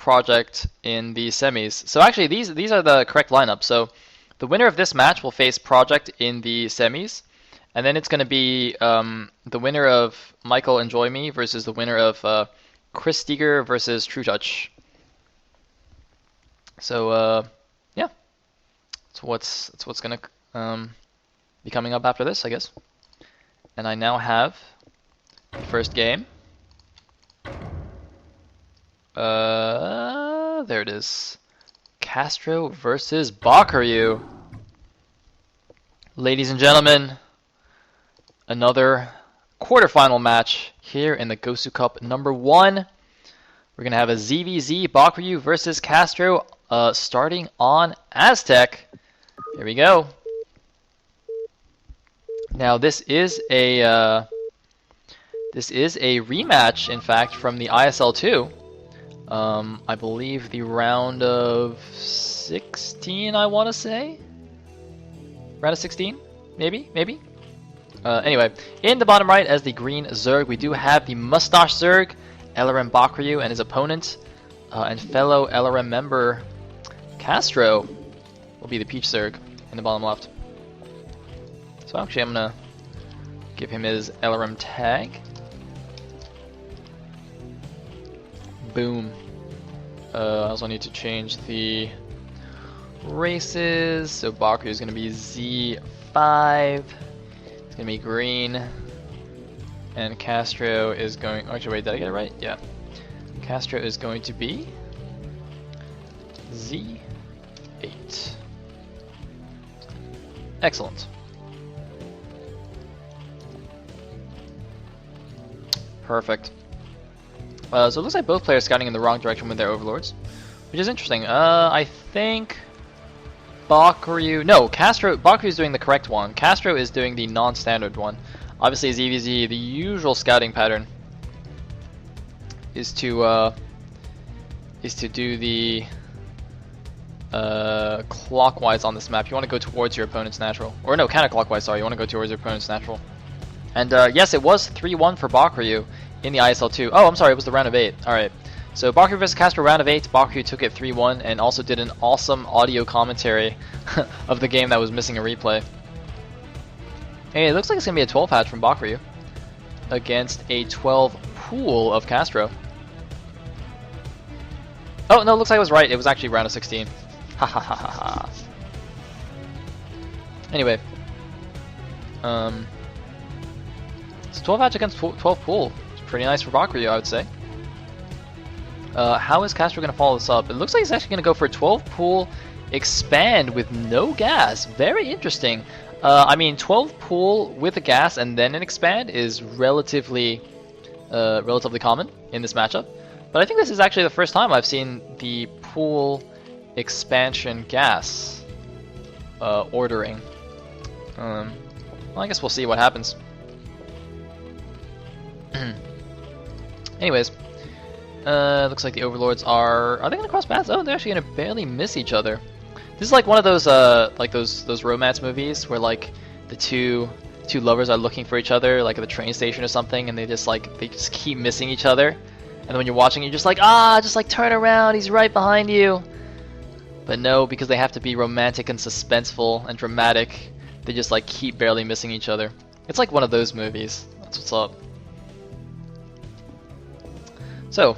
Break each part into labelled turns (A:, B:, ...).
A: Project in the semis. So actually, these are the correct lineup. So the winner of this match will face Project in the semis, and then it's going to be the winner of Michael Enjoy Me versus the winner of Chris Steger versus True Touch. So yeah, that's what's going to be coming up after this, I guess. And I now have the first game. There it is. CaStrO versus Bakuryu. Ladies and gentlemen, another quarterfinal match here in the Gosu Cup #1. We're gonna have a ZVZ Bakuryu versus CaStrO, starting on Aztec. Here we go. Now this is a rematch, in fact, from the ISL 2. I believe the round of 16, I want to say? Round of 16? Maybe? Anyway, in the bottom right as the green Zerg, we do have the Mustache Zerg, LRM Bakuryu, and his opponent, and fellow LRM member CaStrO will be the Peach Zerg in the bottom left. So actually I'm going to give him his LRM tag. Boom. I also need to change the races. So Bakuryu is going to be Z5. It's going to be green. And CaStrO is going... Actually, wait, did I get it right? Yeah. CaStrO is going to be Z8. Excellent. Perfect. So it looks like both players scouting in the wrong direction with their overlords, which is interesting. I think Bakuryu... No, Bakuryu is doing the correct one. CaStrO is doing the non-standard one. Obviously, ZVZ, the usual scouting pattern is to do the clockwise on this map. You want to go towards your opponent's natural. Or no, counterclockwise, sorry. You want to go towards your opponent's natural. And yes, it was 3-1 for Bakuryu in the ISL 2. Oh, I'm sorry, it was the round of 8. Alright. So Bakuryu vs CaStrO round of 8. Bakuryu took it 3-1 and also did an awesome audio commentary of the game that was missing a replay. Hey, it looks like it's going to be a 12 hatch from Bakuryu against a 12 pool of CaStrO. Oh, no, it looks like I was right. It was actually round of 16. Ha ha ha ha ha. Anyway. It's 12 hatch against 12 pool. It's pretty nice for Bakuryu, I would say. How is CaStrO going to follow this up? It looks like he's actually going to go for a 12 pool expand with no gas. Very interesting. I mean, 12 pool with a gas and then an expand is relatively common in this matchup. But I think this is actually the first time I've seen the pool expansion gas ordering. Well, I guess we'll see what happens. Anyways, looks like the overlords are they gonna cross paths? Oh, they're actually gonna barely miss each other. This is like one of those those romance movies where like the two lovers are looking for each other like at the train station or something, and they just keep missing each other. And then when you're watching, you're just like, just like turn around, he's right behind you. But no, because they have to be romantic and suspenseful and dramatic, they just like keep barely missing each other. It's like one of those movies. That's what's up. So,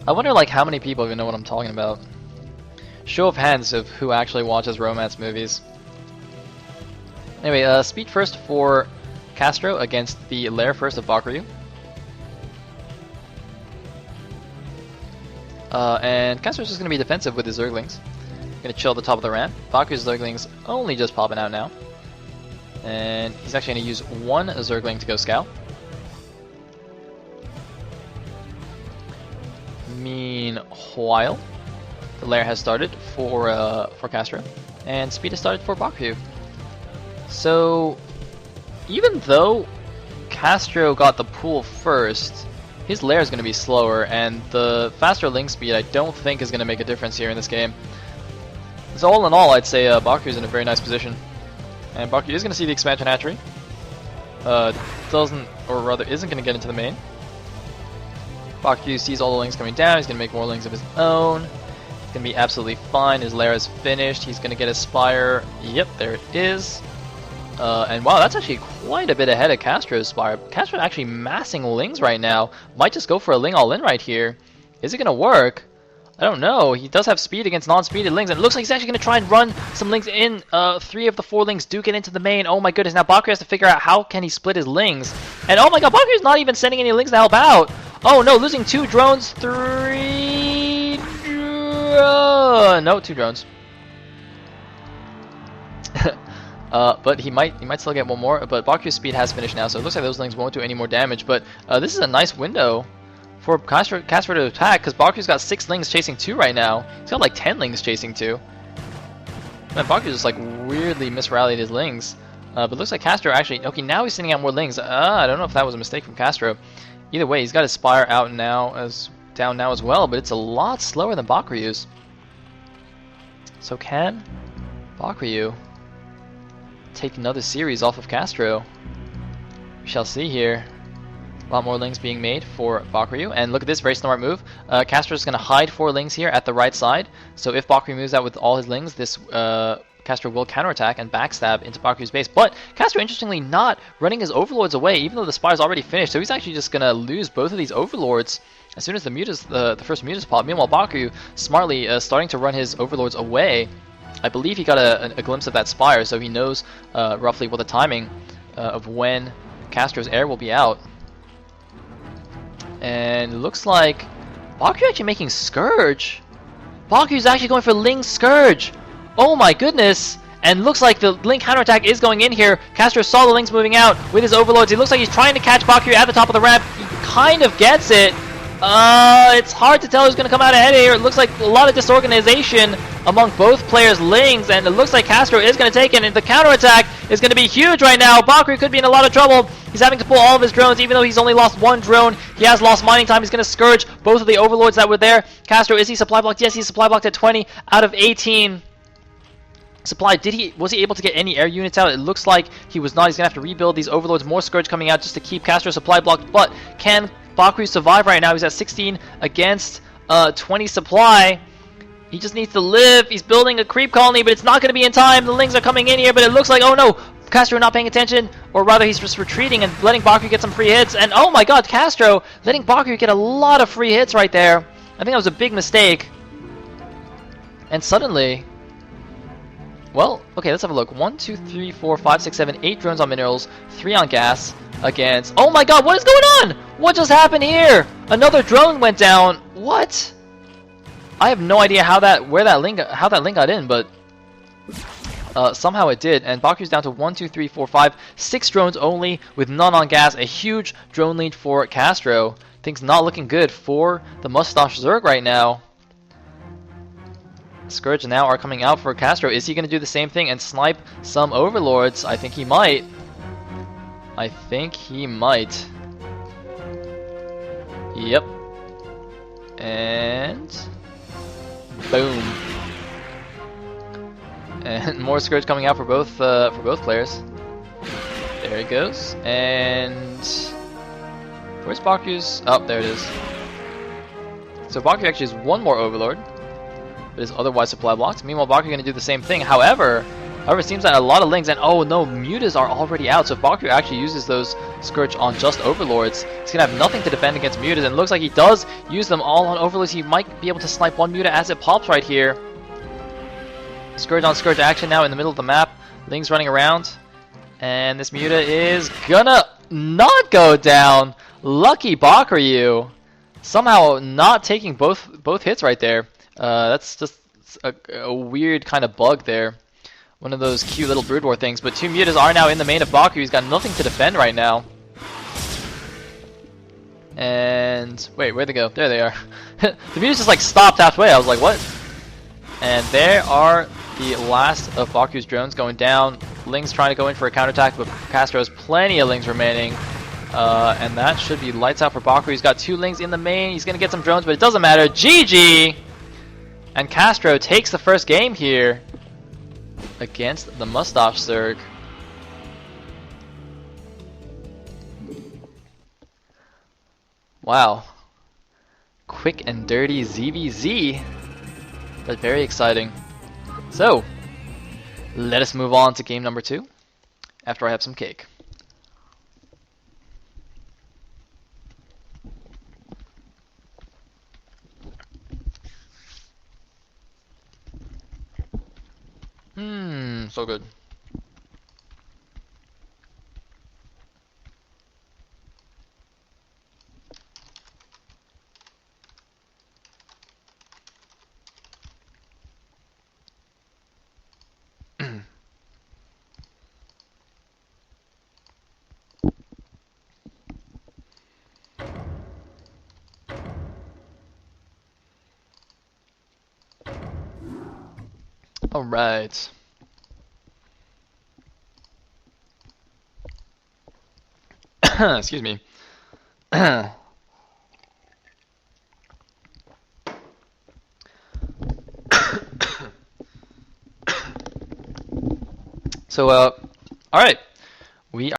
A: I wonder like how many people even know what I'm talking about. Show of hands of who actually watches romance movies. Anyway, speed first for CaStrO against the lair first of Bakuryu. And CaStrO's just going to be defensive with his Zerglings. Going to chill at the top of the ramp. Bakuryu's Zerglings only just popping out now. And he's actually going to use one Zergling to go scout. Meanwhile, the lair has started for CaStrO, and speed has started for Bakuryu. So, even though CaStrO got the pool first, his lair is going to be slower, and the faster link speed I don't think is going to make a difference here in this game. So all in all, I'd say Bakuryu's in a very nice position, and Bakuryu is going to see the expansion hatchery. Isn't going to get into the main. Bakuryu sees all the lings coming down. He's going to make more lings of his own. It's going to be absolutely fine. His lair is finished. He's going to get a spire. Yep, there it is. And wow, that's actually quite a bit ahead of CaStrO's spire. CaStrO actually massing lings right now. Might just go for a ling all-in right here. Is it going to work? I don't know. He does have speed against non-speeded lings, and it looks like he's actually going to try and run some lings in. 3 of the 4 lings do get into the main. Oh my goodness, now Bakuryu has to figure out how can he split his lings. And oh my god, Bakuryu's not even sending any lings to help out. Oh no, losing 2 drones, 3... no, 2 drones. But he might still get one more. But Bakuryu's speed has finished now, so it looks like those lings won't do any more damage. But this is a nice window for CaStrO to attack, because Bakuryu's got 6 lings chasing 2 right now. He's got like 10 lings chasing 2. Man, Bakuryu just like weirdly misrallied his lings. But it looks like CaStrO actually... Okay, now he's sending out more lings. I don't know if that was a mistake from CaStrO. Either way, he's got his spire out now, down now as well, but it's a lot slower than Bakuryu's. So can Bakuryu take another series off of CaStrO? We shall see here. A lot more lings being made for Bakuryu, and look at this very smart move. CaStrO is going to hide 4 lings here at the right side, so if Bakuryu moves out with all his lings, this CaStrO will counterattack and backstab into Bakuryu's base. But CaStrO, interestingly, not running his overlords away, even though the spire's already finished, so he's actually just going to lose both of these overlords as soon as the first mutas pop. Meanwhile, Bakuryu smartly starting to run his overlords away. I believe he got a glimpse of that spire, so he knows roughly what the timing of when CaStrO's heir will be out. And it looks like Bakuryu actually making Scourge. Bakuryu's actually going for Ling Scourge. Oh my goodness. And looks like the Ling counterattack is going in here. CaStrO saw the Lings moving out with his overlords. He looks like he's trying to catch Bakuryu at the top of the ramp. He kind of gets it. It's hard to tell who's going to come out ahead here. It looks like a lot of disorganization among both players' lings, and it looks like CaStrO is going to take it, and the counterattack is going to be huge right now. Bakuryu could be in a lot of trouble. He's having to pull all of his drones, even though he's only lost 1 drone. He has lost mining time. He's going to Scourge both of the overlords that were there. CaStrO, is he supply blocked? Yes, he's supply blocked at 20 out of 18. Supply, was he able to get any air units out? It looks like he was not. He's going to have to rebuild these overlords. More Scourge coming out just to keep CaStrO supply blocked, but can Bakuryu survive right now? He's at 16 against 20 supply. He just needs to live. He's building a creep colony, but it's not going to be in time. The lings are coming in here, but it looks like, oh no, CaStrO not paying attention, or rather he's just retreating and letting Bakuryu get some free hits. And oh my god, CaStrO letting Bakuryu get a lot of free hits right there. I think that was a big mistake. And suddenly, well, okay, let's have a look. 1, 2, 3, 4, 5, 6, 7, 8 drones on minerals, 3 on gas against... Oh my god, what is going on? What just happened here? Another drone went down. What? I have no idea how that link got in, but somehow it did. And Bakuryu's down to 1, 2, 3, 4, 5, 6 drones only with none on gas. A huge drone lead for CaStrO. Things not looking good for the Mustache Zerg right now. Scourge now are coming out for CaStrO. Is he going to do the same thing and snipe some overlords? I think he might. I think he might. Yep. And boom. And more Scourge coming out for both players. There it goes. And where's Bakuryu's? Oh, there it is. So Bakuryu actually has 1 more overlord, but is otherwise supply blocked. Meanwhile, Bakuryu going to do the same thing. However, it seems that a lot of lings, and oh no, mutas are already out. So if Bakuryu actually uses those Scourge on just overlords, he's going to have nothing to defend against mutas. And it looks like he does use them all on overlords. He might be able to snipe 1 muta as it pops right here. Scourge on Scourge action now in the middle of the map. Lings running around. And this muta is gonna not go down. Lucky Bakuryu. Somehow not taking both hits right there. That's just a weird kind of bug there. One of those cute little Brood War things. But 2 mutas are now in the main of Bakuryu. He's got nothing to defend right now. And wait, where'd they go? There they are. The mutas just like stopped halfway. I was like, what? And there are the last of Bakuryu's drones going down. Lings trying to go in for a counterattack, but CaStrO has plenty of lings remaining. And that should be lights out for Bakuryu. He's got 2 lings in the main. He's going to get some drones, but it doesn't matter. GG! And CaStrO takes the first game here against the Mustache Zerg. Wow. quick and dirty ZVZ, but very exciting. So, let us move on to game number 2 after I have some cake. So good. All right. Excuse me. So, all right. We